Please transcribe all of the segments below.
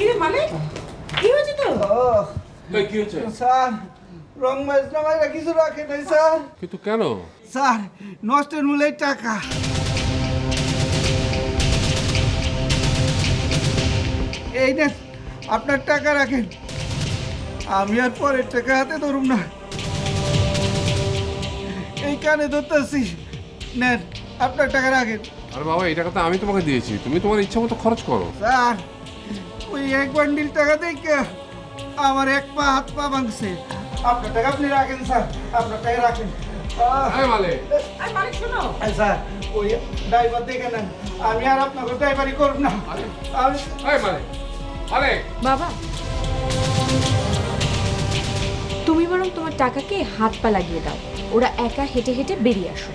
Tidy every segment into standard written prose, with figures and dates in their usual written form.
কিরে মালিক, কি হয়েছে তো? কি হয়েছে স্যার? রং ম্যাচ নামাইরা কিছু রাখে নাই স্যার। কিন্তু কেন? স্যার, নষ্টের মূলের টাকা। এই নেন, আপনার টাকা রাখেন। আমি আর পরের টাকা হাতে ধরুম না। এই কানে ধরতেছি। নেন, আপনার টাকা রাখেন। আরে বাবা, এই টাকা তো আমি তোমাকে দিয়েছি, তুমি তোমার ইচ্ছা মতো খরচ করো। স্যার, ওই এক বান্ডিল টাকা দেখে আমার এক পা হাত পা ভাঙছে। আপনার টাকা আপনি রাখেন স্যার, আপনার টাকা রাখেন। মালিক, আরে মালিক শোনো, স্যার, ওই ড্রাইভার দেখে নেন, আমি আর আপনাকে ড্রাইভারি করব না। বাবা, তুমি বরং তোমার টাকাকে হাত পা লাগিয়ে দাও, ওরা একা হেঁটে হেঁটে বেরিয়ে আসো।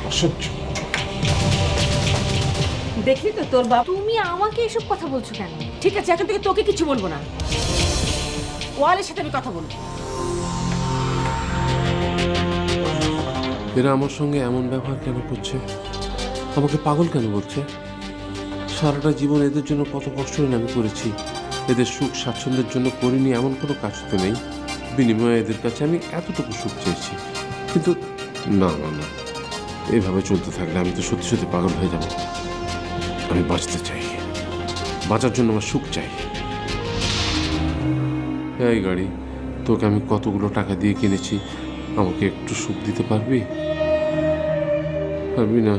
অসহ্য। দেখলি তো তোর বাবা। তুমি আমাকে এসব কথা বলছো কেন? ঠিক আছে, এখন থেকে তোকে কিছু বলবো না, ওয়ালের সাথে আমি কথা বলবো। এরা আমার সঙ্গে এমন ব্যবহার কেন করছে? আমাকে পাগল কেন বলছে? সারাটা জীবন এদের জন্য কত কষ্ট আমি করেছি, এদের সুখ স্বাচ্ছন্দ্যের জন্য করিনি এমন কোনো কাজ তো নেই। বিনিময়ে এদের কাছে আমি এতটুকু সুখ চেয়েছি, কিন্তু না না না, এইভাবে চলতে থাকলে আমি তো সত্যি সত্যি পাগল হয়ে যাব। আমি বাঁচতে চাই, বাঁচার জন্য আমার সুখ চাই। এই গাড়ি তোকে আমি কতগুলো টাকা দিয়ে কিনেছি, আমাকে একটু সুখ দিতে পারবি? পারবি না?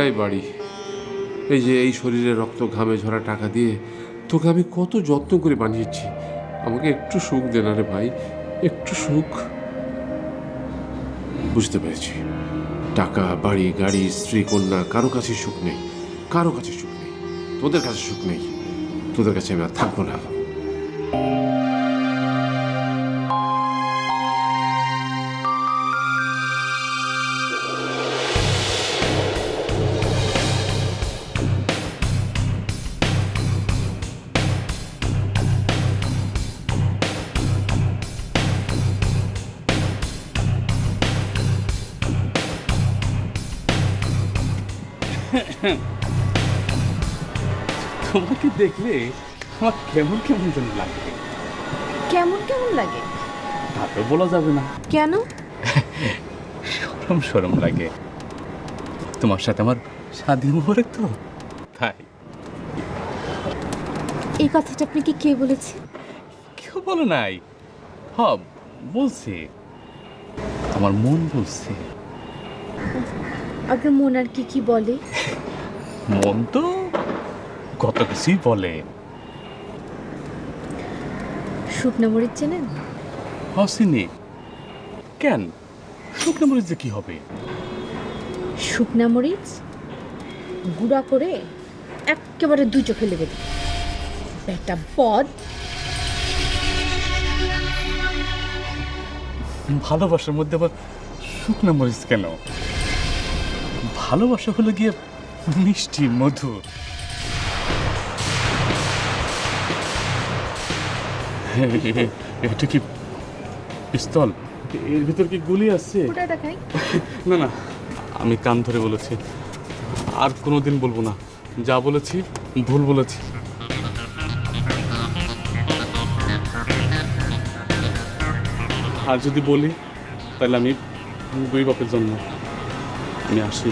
এই বাড়ি, এই যে এই শরীরে রক্ত ঘামে ঝরা টাকা দিয়ে তোকে আমি কত যত্ন করে বানিয়েছি, আমাকে একটু সুখ দে না রে ভাই, একটু সুখ। বুঝতে পেরেছি, টাকা বাড়ি গাড়ি স্ত্রী কন্যা কারো কাছে সুখ নেই, কারো কাছে সুখ নেই, তোদের কাছে সুখ নেই, তোদের কাছে আমি আর থাকবো না। তোমাকে দেখলে আমার কেমন কেমন যেন লাগে। কেমন কেমন লাগে? তা তো বলা যাবে না। কেন? সরম সরম লাগে। তোমার সাথে আমার শাদী মোহরে তো, তাই। এই কথাটা আপনাকে কে বলেছে? কেউ বলো নাই। বলছে, আমার মন বলছে। আপনার মন আর কি কি বলে? মন তো কত কিছুই বলে। শুকনো মরিচ চেনেন? হসিনি কেন? শুকনো মরিচ যে কি হবে? শুকনা মরিচ গুঁড়া করে একেবারে দুই চোখে লেগে দিই। একটা বদ। ভালোবাসার মধ্যে আবার শুকনো মরিচ কেন? ভালোবাসা হলো গিয়ে মিষ্টি মধুর। এটা কি পিস্তল? এর ভিতর কি গুলি আছে? ওটা দেখাই। না না, আমি কান ধরে বলেছি, আর কোনোদিন বলবো না। যা বলেছি ভুল বলেছি। আর যদি বলি তাহলে আমি দুই বাপের জন্য। আমি আসি।